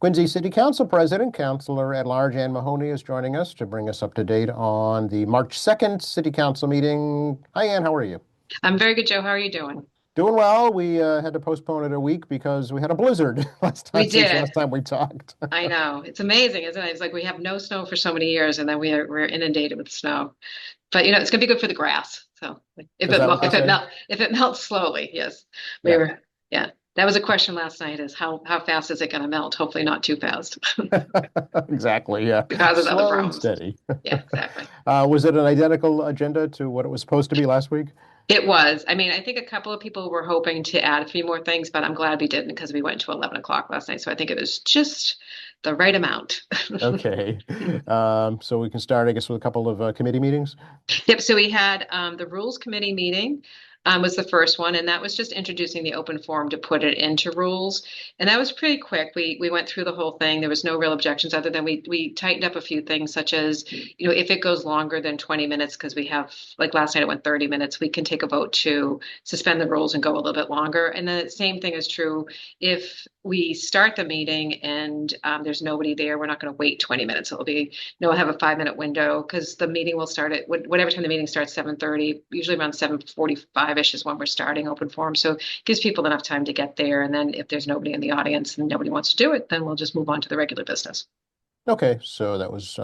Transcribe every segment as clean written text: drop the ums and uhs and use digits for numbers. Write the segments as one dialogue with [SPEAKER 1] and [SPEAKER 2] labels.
[SPEAKER 1] Quincy City Council President, Councilor at Large Ann Mahoney is joining us to bring us up to date on the March 2nd City Council meeting. Hi, Ann, how are you?
[SPEAKER 2] I'm very good, Joe. How are you doing?
[SPEAKER 1] Doing well. We had to postpone it a week because we had a blizzard
[SPEAKER 2] We
[SPEAKER 1] since
[SPEAKER 2] did.
[SPEAKER 1] last time we talked.
[SPEAKER 2] I know. It's amazing, isn't it? It's like we have no snow for so many years, and then we're inundated with snow. But it's gonna be good for the grass. So
[SPEAKER 1] Is that what they say?
[SPEAKER 2] if it melts slowly, yes. We
[SPEAKER 1] Yeah,
[SPEAKER 2] were yeah. That was a question last night: is how fast is it gonna melt? Hopefully not too fast.
[SPEAKER 1] exactly. Yeah,
[SPEAKER 2] It causes other
[SPEAKER 1] slow and
[SPEAKER 2] problems.
[SPEAKER 1] steady.
[SPEAKER 2] Yeah, exactly.
[SPEAKER 1] Was it an identical agenda to what it was supposed to be last week?
[SPEAKER 2] It was. I mean, I think a couple of people were hoping to add a few more things, but I'm glad we didn't because we went to 11 o'clock last night. So I think it was just the right amount.
[SPEAKER 1] Okay. So we can start, I guess, with a couple of committee meetings.
[SPEAKER 2] Yep. So we had the Rules Committee meeting was the first one, and that was just introducing the open forum to put it into rules. And that was pretty quick. We went through the whole thing. There was no real objections other than we tightened up a few things, such as, if it goes longer than 20 minutes, because we have, like last night it went 30 minutes, we can take a vote to suspend the rules and go a little bit longer. And the same thing is true if we start the meeting and there's nobody there, we're not going to wait 20 minutes. It'll be, we'll have a 5-minute window because the meeting will start at whatever time the meeting starts, 7:30, usually around 7:45-ish is when we're starting open forum. So it gives people enough time to get there. And then if there's nobody in the audience and nobody wants to do it, then we'll just move on to the regular business.
[SPEAKER 1] Okay, so that was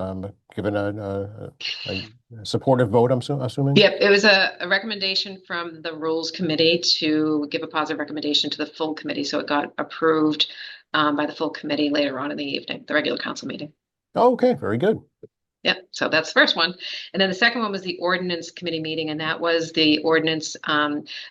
[SPEAKER 1] given a supportive vote, assuming?
[SPEAKER 2] Yep, it was a recommendation from the Rules Committee to give a positive recommendation to the full committee. So it got approved by the full committee later on in the evening, the regular council meeting.
[SPEAKER 1] Okay, very good.
[SPEAKER 2] Yeah, so that's the first one. And then the second one was the ordinance committee meeting, and that was the ordinance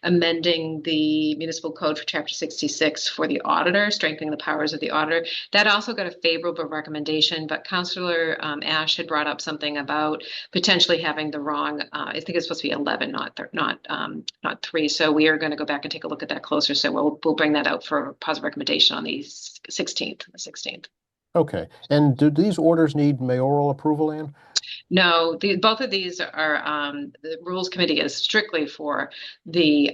[SPEAKER 2] amending the municipal code for chapter 66 for the auditor, strengthening the powers of the auditor. That also got a favorable recommendation, but Councillor Ash had brought up something about potentially having the wrong, I think it's supposed to be 11, not 3. So we are going to go back and take a look at that closer. So we'll bring that out for a positive recommendation on the 16th.
[SPEAKER 1] Okay, and do these orders need mayoral approval, Ann?
[SPEAKER 2] No, both of these are the Rules Committee is strictly for the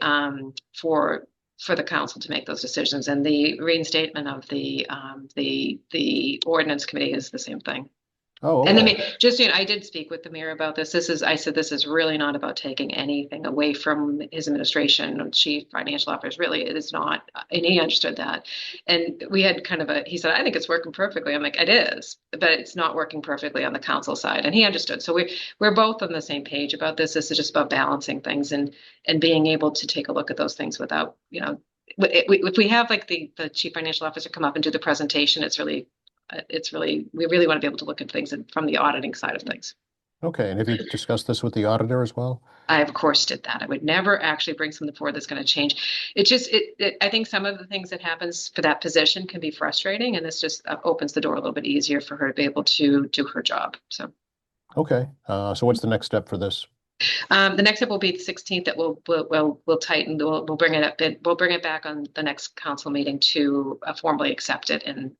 [SPEAKER 2] for the council to make those decisions, and the reinstatement of the Ordinance Committee is the same thing.
[SPEAKER 1] Oh,
[SPEAKER 2] And
[SPEAKER 1] okay.
[SPEAKER 2] just, I did speak with the mayor about this. I said, this is really not about taking anything away from his administration or chief financial officer. Really, it is not. And he understood that. And we had he said, I think it's working perfectly. I'm like, it is, but it's not working perfectly on the council side. And he understood. So we're both on the same page about this. This is just about balancing things and being able to take a look at those things without, if we have like the chief financial officer come up and do the presentation, we really want to be able to look at things from the auditing side of things.
[SPEAKER 1] Okay, and have you discussed this with the auditor as well?
[SPEAKER 2] I of course did that. I would never actually bring something forward that's going to change. I think some of the things that happens for that position can be frustrating, and this just opens the door a little bit easier for her to be able to do her job. So
[SPEAKER 1] Okay, so what's the next step for this?
[SPEAKER 2] the next step will be the 16th. That we'll tighten. We'll bring it up. We'll bring it back on the next council meeting to formally accept it in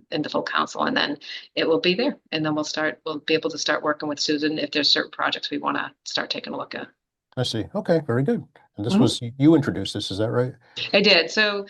[SPEAKER 2] the full council, and then it will be there. And then We'll be able to start working with Susan if there's certain projects we want to start taking a look at.
[SPEAKER 1] I see. Okay, very good. And this
[SPEAKER 2] Mhm.
[SPEAKER 1] was, you introduced this, is that right?
[SPEAKER 2] I did. So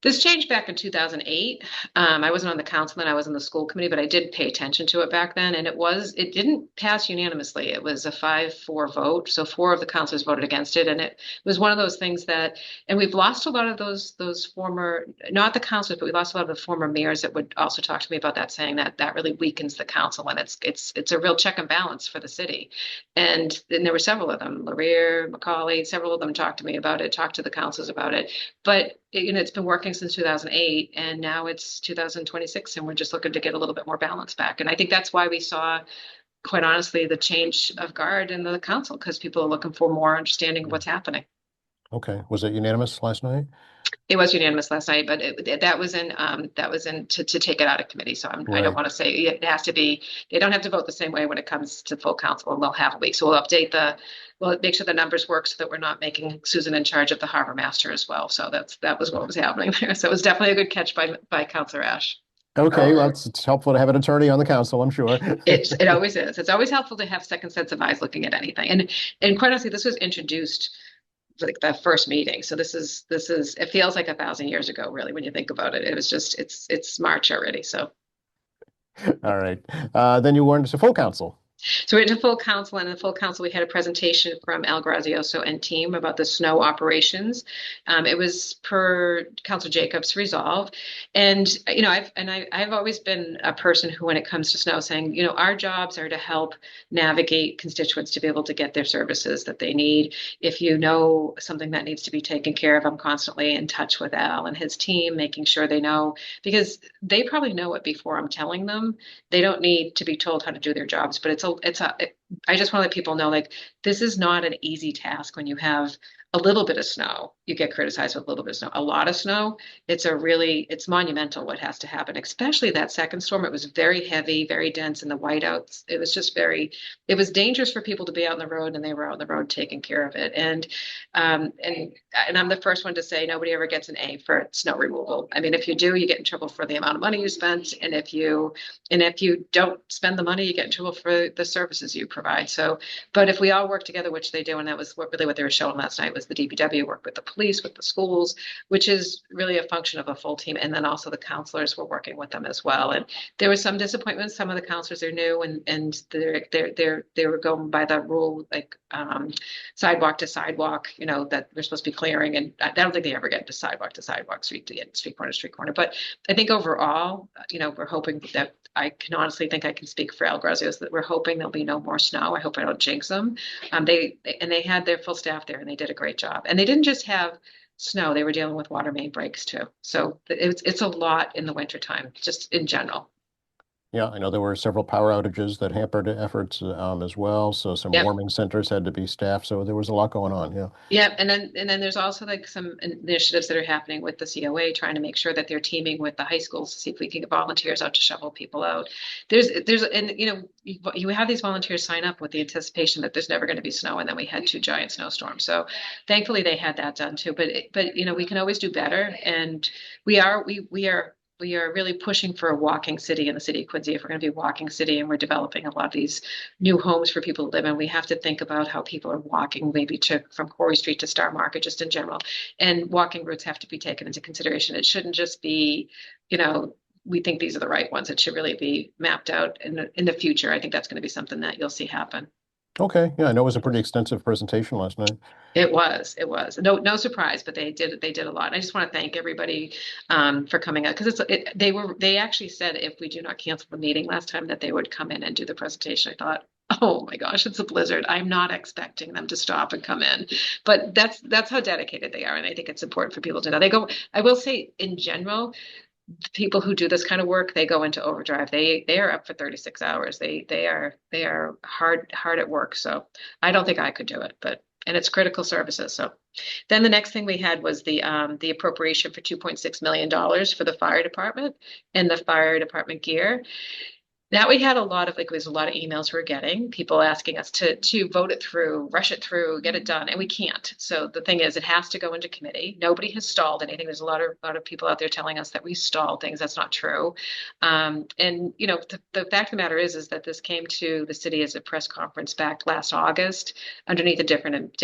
[SPEAKER 2] this changed back in 2008. I wasn't on the council then, I was in the school committee, but I did pay attention to it back then. And it didn't pass unanimously. It was a 5-4 vote. So 4 of the councilors voted against it. And it was one of those things and we've lost a lot of those former, not the councilors, but we lost a lot of the former mayors that would also talk to me about that, saying that really weakens the council. And it's a real check and balance for the city. And then there were several of them, Laurier, Macaulay, several of them talked to me about it, talked to the councilors about it. But it's been working since 2008, and now it's 2026, and we're just looking to get a little bit more balance back. And I think that's why we saw, quite honestly, the change of guard in the council, because people are looking for more understanding of what's happening.
[SPEAKER 1] Okay, was it unanimous last night?
[SPEAKER 2] It was unanimous last night, but that was in to take it out of committee. So I don't
[SPEAKER 1] Right.
[SPEAKER 2] want to say it has to be. They don't have to vote the same way when it comes to full council, and they'll have a week. So we'll make sure the numbers work so that we're not making Susan in charge of the harbor master as well. So that was what was happening there. So it was definitely a good catch by Councilor Ash.
[SPEAKER 1] Okay, well, it's helpful to have an attorney on the council, I'm sure.
[SPEAKER 2] It always is. It's always helpful to have second sets of eyes looking at anything. And quite honestly, this was introduced like the first meeting. So this is it feels like 1,000 years ago, really, when you think about it. It was just it's March already. So
[SPEAKER 1] All right. Then you went to full council.
[SPEAKER 2] So we went to full council, and in the full council, we had a presentation from Al Grazioso and team about the snow operations. It was per Council Jacobs' resolve, and I've always been a person who, when it comes to snow, saying, our jobs are to help navigate constituents to be able to get their services that they need. If you know something that needs to be taken care of, I'm constantly in touch with Al and his team, making sure they know, because they probably know it before I'm telling them. They don't need to be told how to do their jobs, but I just want to let people know, like, this is not an easy task when you have a little bit of snow. You get criticized with a little bit of snow. A lot of snow, it's monumental what has to happen, especially that second storm. It was very heavy, very dense, and the whiteouts. It was dangerous for people to be out on the road, and they were out on the road taking care of it. And I'm the first one to say nobody ever gets an A for snow removal. I mean, if you do, you get in trouble for the amount of money you spent, and if you don't spend the money, you get in trouble for the services you provide. So, but if we all work together, which they do, and that was really what they were showing last night, was the DPW work with the police, with the schools, which is really a function of a full team. And then also the counselors were working with them as well. And there was some disappointment. Some of the counselors are new, and they were going by the rule, like sidewalk to sidewalk, that we're supposed to be clearing. And I don't think they ever get to sidewalk, street to get street corner to street corner. But I think overall, we're hoping that, I can honestly think I can speak for Al Grazios, that we're hoping there'll be no more snow. I hope I don't jinx them. They had their full staff there, and they did a great job. And they didn't just have snow; they were dealing with water main breaks too. So it's a lot in the wintertime, just in general.
[SPEAKER 1] Yeah, I know there were several power outages that hampered efforts as well. So some
[SPEAKER 2] Yep.
[SPEAKER 1] warming centers had to be staffed. So there was a lot going on. Yeah.
[SPEAKER 2] Yeah, and then there's also like some initiatives that are happening with the COA, trying to make sure that they're teaming with the high schools to see if we can get volunteers out to shovel people out. You have these volunteers sign up with the anticipation that there's never going to be snow, and then we had two giant snowstorms. So thankfully they had that done too. But we can always do better, and we are really pushing for a walking city in the city of Quincy. If we're going to be a walking city, and we're developing a lot of these new homes for people to live in, we have to think about how people are walking, maybe from Corey Street to Star Market, just in general. And walking routes have to be taken into consideration. It shouldn't just be, we think these are the right ones. It should really be mapped out in the future. I think that's going to be something that you'll see happen.
[SPEAKER 1] Okay. Yeah, I know it was a pretty extensive presentation last night.
[SPEAKER 2] It was no surprise, but they did a lot. And I just want to thank everybody for coming out, because they actually said if we do not cancel the meeting last time, that they would come in and do the presentation. I thought, oh my gosh, it's a blizzard. I'm not expecting them to stop and come in, but that's how dedicated they are, and I think it's important for people to know. I will say, in general, people who do this kind of work, they go into overdrive. They are up for 36 hours. They are hard at work. So I don't think I could do it, and it's critical services. So then the next thing we had was the appropriation for $2.6 million for the fire department and the fire department gear. Now we had a lot of, like, there's a lot of emails we're getting, people asking us to vote it through, rush it through, get it done, and we can't. So the thing is, it has to go into committee. Nobody has stalled anything. There's a lot of people out there telling us that we stalled things. That's not true. The fact of the matter is that this came to the city as a press conference back last August underneath a different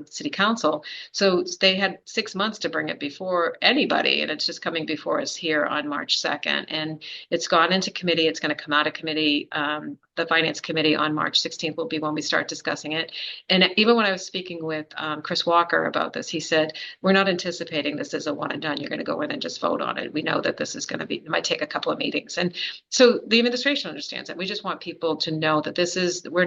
[SPEAKER 2] city council. So they had 6 months to bring it before anybody, and it's just coming before us here on March 2nd. And it's gone into committee. It's going to come out of committee. The finance committee on March 16th will be when we start discussing it. And even when I was speaking with Chris Walker about this, he said, we're not anticipating this as a one and done. You're going to go in and just vote on it. We know that this is going to be, it might take a couple of meetings. And so the administration understands it. We just want people to know that we're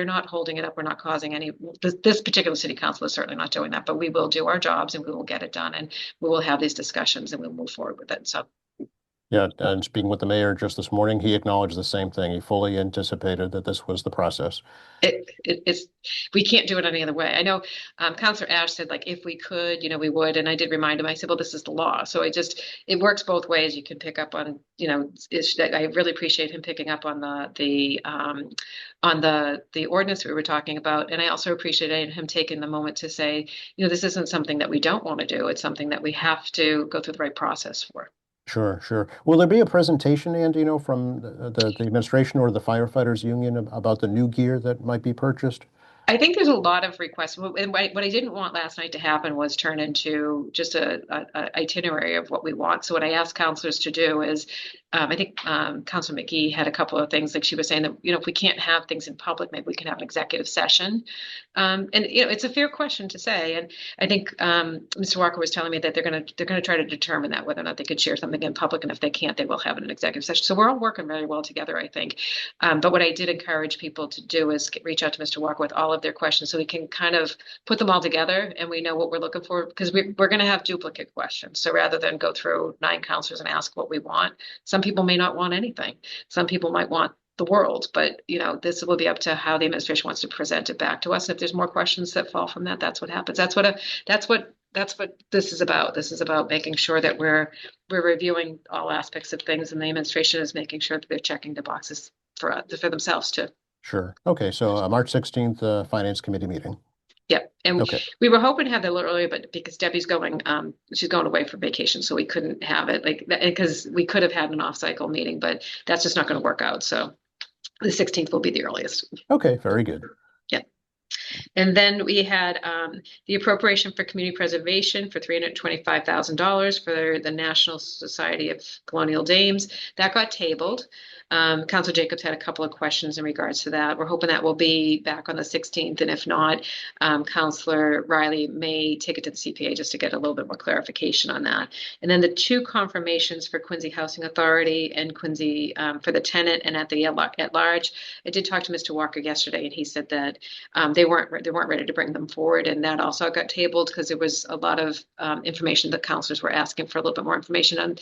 [SPEAKER 2] not holding it up. We're not causing this particular city council is certainly not doing that, but we will do our jobs, and we will get it done, and we will have these discussions, and we'll move forward with it. So
[SPEAKER 1] Yeah, and speaking with the mayor just this morning, he acknowledged the same thing. He fully anticipated that this was the process.
[SPEAKER 2] it's we can't do it any other way. I know Councillor Ash said, like, if we could, we would. And I did remind him. I said, well, this is the law, so it works both ways. You can pick up on, I really appreciate him picking up on the ordinance we were talking about, and I also appreciated him taking the moment to say, this isn't something that we don't want to do. It's something that we have to go through the right process for.
[SPEAKER 1] Sure, sure. Will there be a presentation, Andy, from the administration or the firefighters union about the new gear that might be purchased?
[SPEAKER 2] I think there's a lot of requests. And what I didn't want last night to happen was turn into just a itinerary of what we want. So what I asked counselors to do is I think Councilor McGee had a couple of things like she was saying that, if we can't have things in public, maybe we can have an executive session. And it's a fair question to say. And I think Mr. Walker was telling me that they're gonna try to determine that whether or not they could share something in public, and if they can't, they will have an executive session. So we're all working very well together, I think. But what I did encourage people to do is reach out to Mr. Walker with all of their questions so we can kind of put them all together and we know what we're looking for, because we're going to have duplicate questions. So rather than go through 9 counselors and ask what we want, some people may not want anything. Some people might want the world, but this will be up to how the administration wants to present it back to us. If there's more questions that fall from that, that's what happens. That's what this is about. This is about making sure that we're reviewing all aspects of things, and the administration is making sure that they're checking the boxes for themselves too.
[SPEAKER 1] Sure. Okay, so March 16th, Finance Committee meeting.
[SPEAKER 2] Yep. And
[SPEAKER 1] Okay.
[SPEAKER 2] we were hoping to have that a little earlier, but because Debbie's she's going away for vacation, so we couldn't have it because we could have had an off-cycle meeting, but that's just not going to work out. So the 16th will be the earliest.
[SPEAKER 1] Okay, very good.
[SPEAKER 2] Yeah. And then we had the appropriation for community preservation for $325,000 for the National Society of Colonial Dames. That got tabled. Councilor Jacobs had a couple of questions in regards to that. We're hoping that will be back on the 16th, and if not, Councilor Riley may take it to the CPA just to get a little bit more clarification on that. And then the 2 confirmations for Quincy Housing Authority and Quincy for the tenant and at large. I did talk to Mr. Walker yesterday, and he said that they weren't ready to bring them forward, and that also got tabled because there was a lot of information that councilors were asking for a little bit more information on.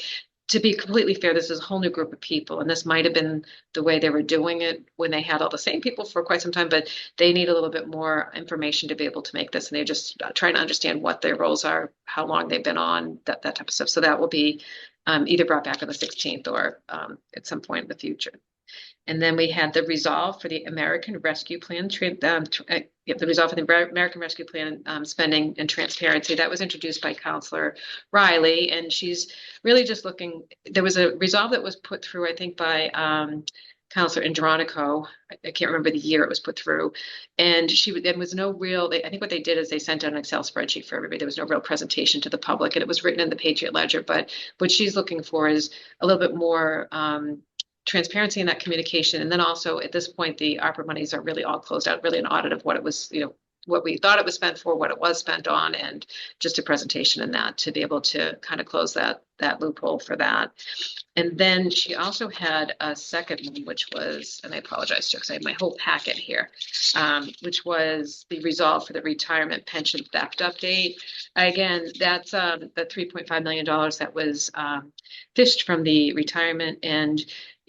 [SPEAKER 2] To be completely fair, this is a whole new group of people, and this might have been the way they were doing it when they had all the same people for quite some time, but they need a little bit more information to be able to make this, and they're just trying to understand what their roles are, how long they've been on, that type of stuff. So that will be either brought back on the 16th or at some point in the future. And then we had the resolve for the American Rescue Plan, the resolve for the American Rescue Plan spending and transparency. That was introduced by Councilor Riley, and she's really just looking. There was a resolve that was put through, I think, by Councilor Andronico. I can't remember the year it was put through, and there was no real. I think what they did is they sent out an Excel spreadsheet for everybody. There was no real presentation to the public, and it was written in the Patriot Ledger. But what she's looking for is a little bit more transparency in that communication. And then also at this point, the ARPA monies are really all closed out, really an audit of what it was, what we thought it was spent for, what it was spent on, and just a presentation in that to be able to kind of close that loophole for that. And then she also had a second one, which was, and I apologize, because I have my whole packet here, which was the resolve for the retirement pension theft update. Again, that's the $3.5 million that was fished from the retirement. And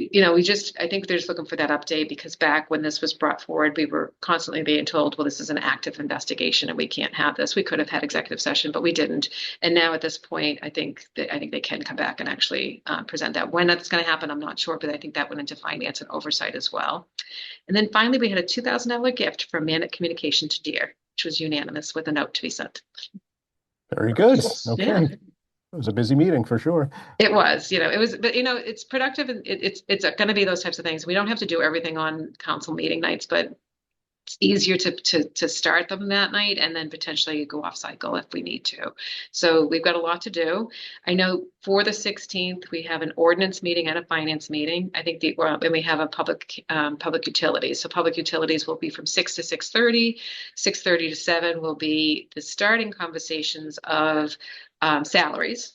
[SPEAKER 2] I think they're just looking for that update, because back when this was brought forward, we were constantly being told, well, this is an active investigation and we can't have this. We could have had executive session, but we didn't. And now at this point, I think they can come back and actually present that. When that's going to happen, I'm not sure, but I think that went into finance and oversight as well. And then finally, we had a $2,000 gift from Manic Communication to Dear, which was unanimous with a note to be sent.
[SPEAKER 1] Very good. Okay.
[SPEAKER 2] Yeah.
[SPEAKER 1] It was a busy meeting for sure.
[SPEAKER 2] It was, it was, but it's productive, and it's going to be those types of things. We don't have to do everything on council meeting nights, but it's easier to start them that night and then potentially go off cycle if we need to. So we've got a lot to do. I know for the 16th, we have an ordinance meeting and a finance meeting. I think and we have a public utilities. So public utilities will be from 6 to 6:30, 6:30 to 7 will be the starting conversations of salaries.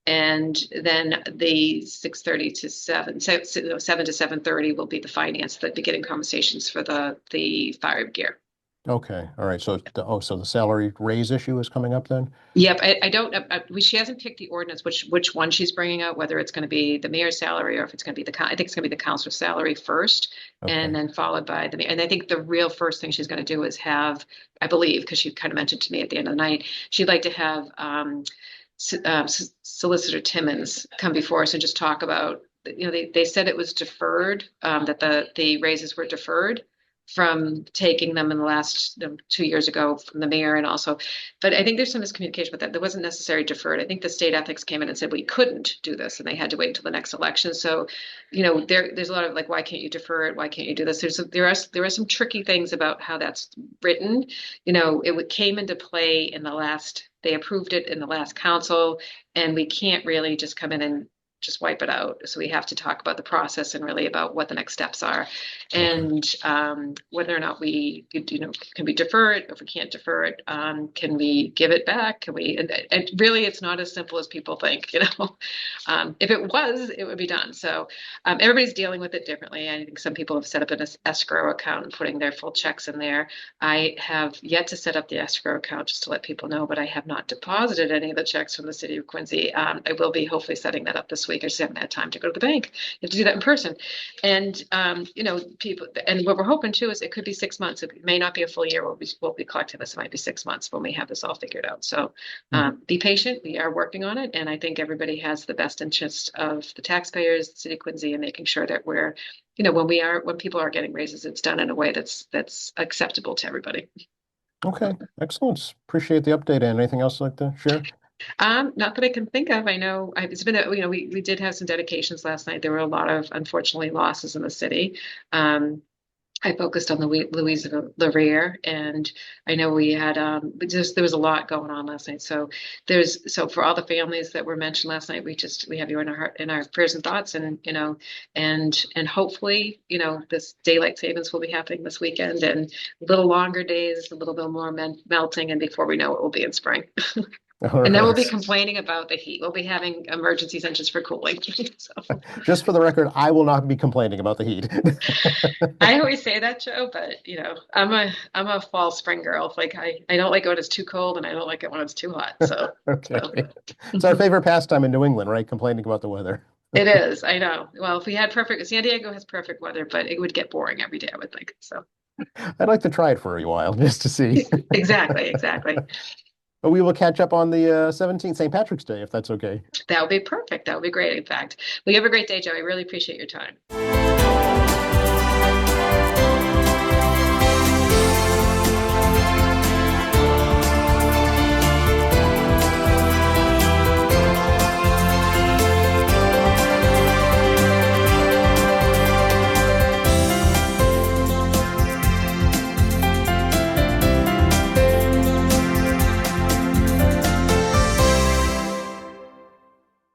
[SPEAKER 2] And then the 6:30 to 7 to 7:30 will be the finance, the beginning conversations for the fire gear.
[SPEAKER 1] Okay. All right. So the salary raise issue is coming up then?
[SPEAKER 2] Yep. I don't. She hasn't picked the ordinance, which one she's bringing out, whether it's going to be the mayor's salary or if it's going to be I think it's going to be the councilor's salary first,
[SPEAKER 1] Okay.
[SPEAKER 2] and then followed by the mayor. And I think the real first thing she's going to do is have, I believe, because she kind of mentioned to me at the end of the night, she'd like to have Solicitor Timmons come before us and just talk about, they said it was deferred, that the raises were deferred from taking them in the last 2 years ago from the mayor, and also, but I think there's some miscommunication with that. There wasn't necessarily deferred. I think the state ethics came in and said we couldn't do this, and they had to wait until the next election. So, there's a lot of like, why can't you defer it? Why can't you do this? There are some tricky things about how that's written. It came into play in the last. They approved it in the last council, and we can't really just come in and just wipe it out. So we have to talk about the process and really about what the next steps are, and whether or not we, can we defer it? If we can't defer it, can we give it back? Can we? And really, it's not as simple as people think. If it was, it would be done. So everybody's dealing with it differently. I think some people have set up an escrow account and putting their full checks in there. I have yet to set up the escrow account, just to let people know, but I have not deposited any of the checks from the city of Quincy. I will be hopefully setting that up this week. I just haven't had time to go to the bank. You have to do that in person. And, people, and what we're hoping too is it could be 6 months. It may not be a full year. We'll be collecting this. It might be 6 months when we have this all figured out. So be patient. We are working on it. And I think everybody has the best interest of the taxpayers, the city of Quincy, and making sure that we're, when people are getting raises, it's done in a way that's acceptable to everybody.
[SPEAKER 1] Okay, excellent. Appreciate the update. And anything else you'd like to share?
[SPEAKER 2] Not that I can think of. I know it's been, we did have some dedications last night. There were a lot of, unfortunately, losses in the city. I focused on the Louise Laurier, and I know we had there was a lot going on last night. So for all the families that were mentioned last night, we have you in our prayers and thoughts, and and hopefully this daylight savings will be happening this weekend, and a little longer days, a little bit more melting, and before we know it, we'll be in spring. And then we'll be complaining about the heat. We'll be having emergency engines for cooling. So.
[SPEAKER 1] Just for the record, I will not be complaining about the heat.
[SPEAKER 2] I always say that, Joe, but I'm a fall spring girl. Like I don't like it when it's too cold, and I don't like it when it's too hot. So
[SPEAKER 1] okay, it's our favorite pastime in New England, right? Complaining about the weather.
[SPEAKER 2] It is. I know. Well, if we had San Diego has perfect weather, but it would get boring every day, I would think. So
[SPEAKER 1] I'd like to try it for a while just to see.
[SPEAKER 2] Exactly.
[SPEAKER 1] But we will catch up on the 17th, St. Patrick's Day, if that's okay.
[SPEAKER 2] That would be perfect. That would be great, in fact. Well, you have a great day, Joe. I really appreciate your time.